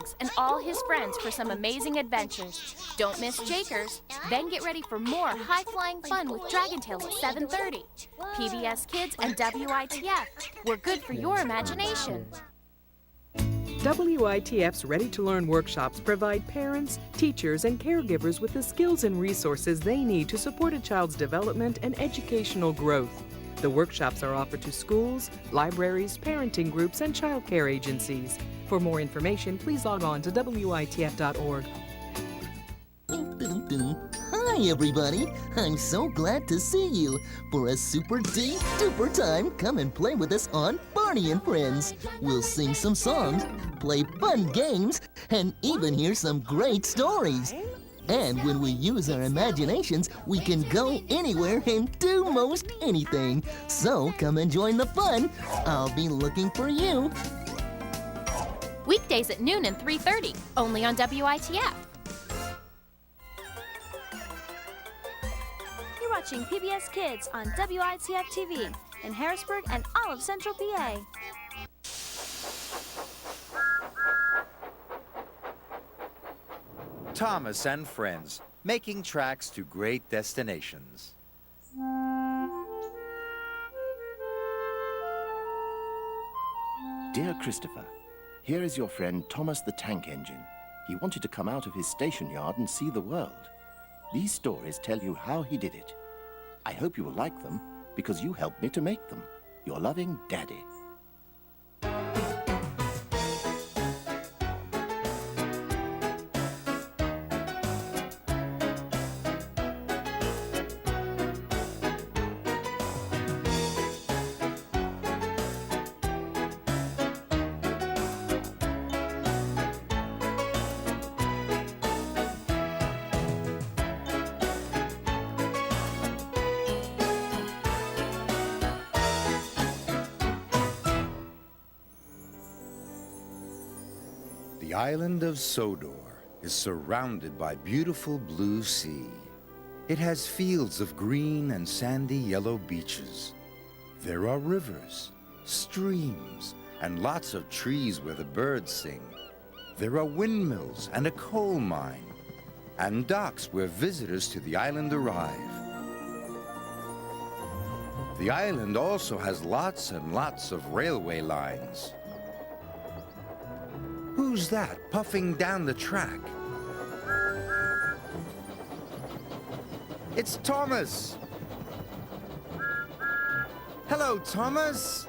Bugs and all his friends for some amazing adventures. Don't miss Jakers. Then get ready for more high-flying fun with Dragon Tales at 7:30. PBS Kids and WITF. We're good for your imagination. WITF's Ready to Learn workshops provide parents, teachers, and caregivers with the skills and resources they need to support a child's development and educational growth. The workshops are offered to schools, libraries, parenting groups, and child care agencies. For more information, please log on to WITF.org. Hi, everybody. I'm so glad to see you. For a super duper time, come and play with us on Barney and Friends. We'll sing some songs, play fun games, and even hear some great stories. And when we use our imaginations, we can go anywhere and do most anything. So come and join the fun. I'll be looking for you. Weekdays at noon and 3:30, only on WITF. You're watching PBS Kids on WITF-TV in Harrisburg and all of Central PA. Thomas and Friends, making tracks to great destinations. Dear Christopher, here is your friend Thomas the Tank Engine. He wanted to come out of his station yard and see the world. These stories tell you how he did it. I hope you will like them, because you helped me to make them. Your loving Daddy. The island of Sodor is surrounded by beautiful blue sea. It has fields of green and sandy yellow beaches. There are rivers, streams, and lots of trees where the birds sing. There are windmills and a coal mine, and docks where visitors to the island arrive. The island also has lots and lots of railway lines. Who's that puffing down the track? It's Thomas! Hello, Thomas!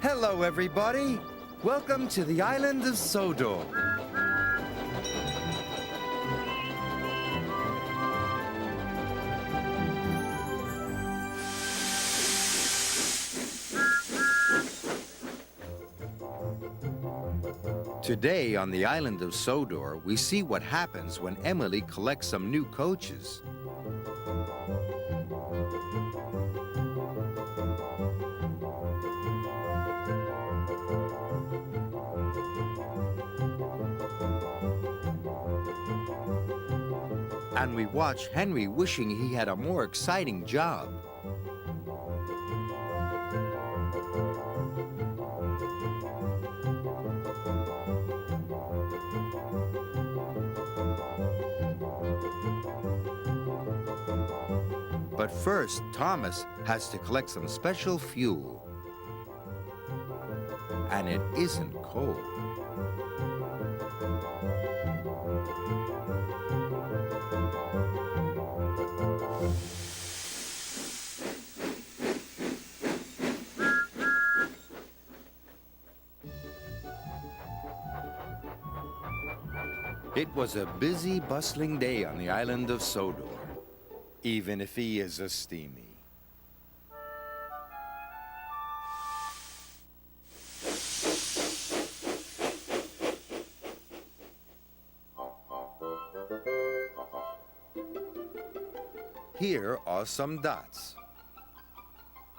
Hello, everybody! Welcome to the island of Sodor. Today on the island of Sodor, we see what happens when Emily collects some new coaches. And we watch Henry wishing he had a more exciting job. But first, Thomas has to collect some special fuel. And it isn't coal. It was a busy, bustling day on the island of Sodor, even if he is a steamy. Here are some dots.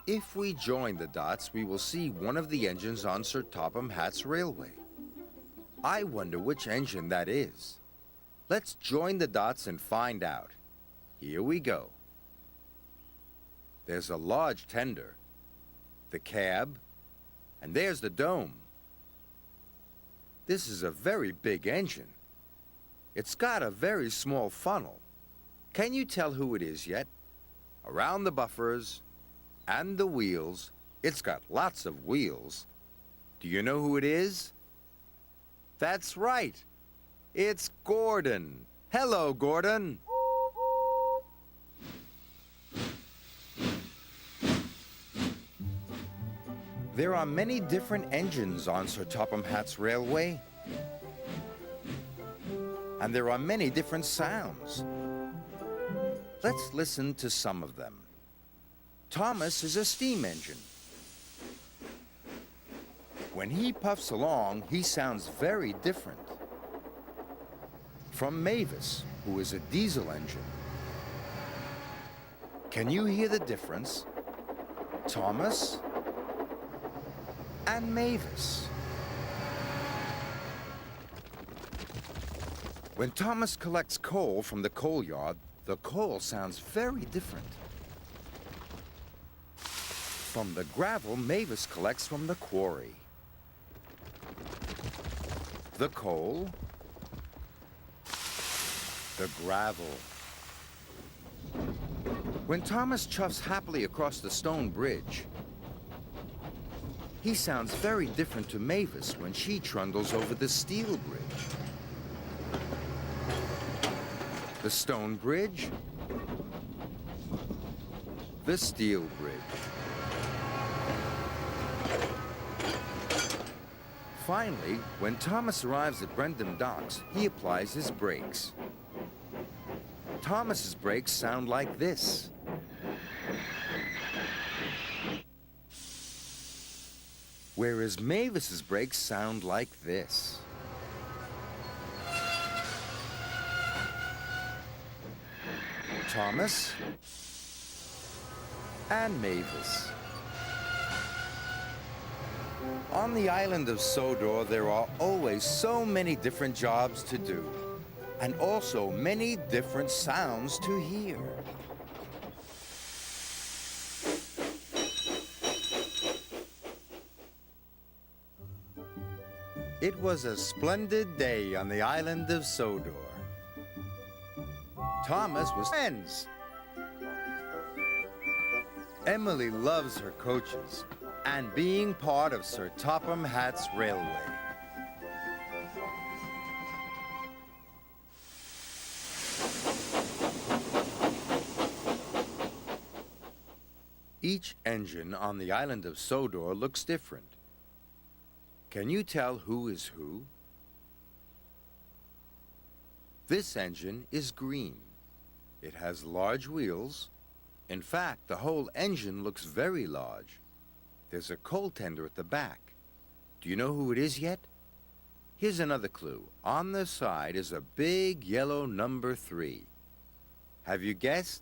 If we join the dots, we will see one of the engines on Sir Topham Hatt's railway. I wonder which engine that is. Let's join the dots and find out. Here we go. There's a large tender, the cab, and there's the dome. This is a very big engine. It's got a very small funnel. Can you tell who it is yet? Around the buffers and the wheels, it's got lots of wheels. Do you know who it is? That's right. It's Gordon. Hello, Gordon. There are many different engines on Sir Topham Hatt's railway. And there are many different sounds. Let's listen to some of them. Thomas is a steam engine. When he puffs along, he sounds very different from Mavis, who is a diesel engine. Can you hear the difference? Thomas and Mavis. When Thomas collects coal from the coal yard, the coal sounds very different from the gravel Mavis collects from the quarry. The coal, the gravel. When Thomas chuffs happily across the stone bridge, he sounds very different to Mavis when she trundles over the steel bridge. The stone bridge, the steel bridge. Finally, when Thomas arrives at Brendam Docks, he applies his brakes. Thomas's brakes sound like this. Whereas Mavis's brakes sound like this. Thomas and Mavis. On the island of Sodor, there are always so many different jobs to do, and also many different sounds to hear. It was a splendid day on the island of Sodor. Thomas was friends. Emily loves her coaches and being part of Sir Topham Hatt's railway. Each engine on the island of Sodor looks different. Can you tell who is who? This engine is green. It has large wheels. In fact, the whole engine looks very large. There's a coal tender at the back. Do you know who it is yet? Here's another clue. On the side is a big yellow number 3. Have you guessed?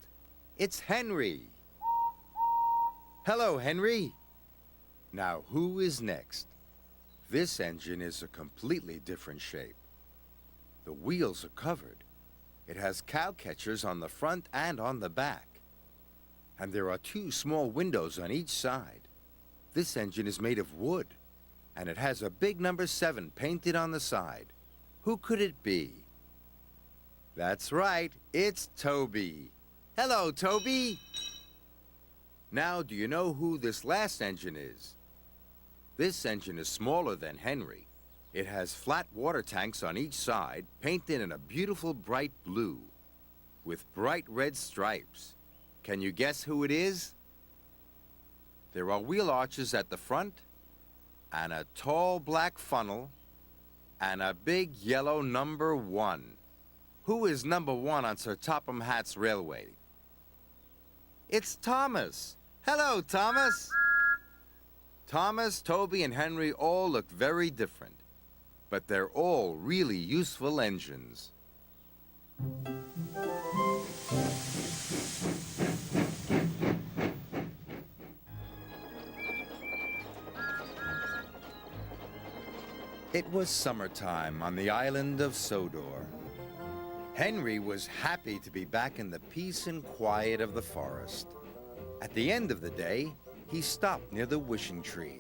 It's Henry. Hello, Henry. Now, who is next? This engine is a completely different shape. The wheels are covered. It has cow catchers on the front and on the back. And there are 2 small windows on each side. This engine is made of wood, and it has a big number 7 painted on the side. Who could it be? That's right, it's Toby. Hello, Toby. Now, do you know who this last engine is? This engine is smaller than Henry. It has flat water tanks on each side, painted in a beautiful bright blue, with bright red stripes. Can you guess who it is? There are wheel arches at the front, and a tall black funnel, and a big yellow number 1. Who is number 1 on Sir Topham Hatt's railway? It's Thomas. Hello, Thomas. Thomas, Toby, and Henry all look very different, but they're all really useful engines. It was summertime on the island of Sodor. Henry was happy to be back in the peace and quiet of the forest. At the end of the day, he stopped near the wishing tree.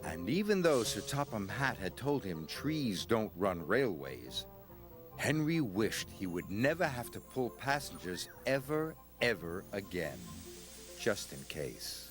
And even though Sir Topham Hatt had told him trees don't run railways, Henry wished he would never have to pull passengers ever again, just in case.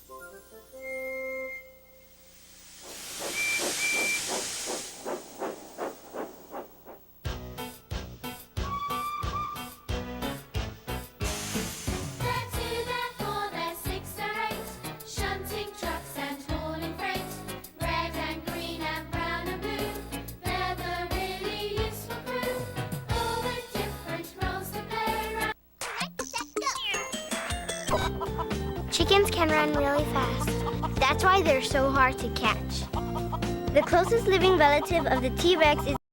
Chickens can run really fast. That's why they're so hard to catch. The closest living relative of the T-Rex is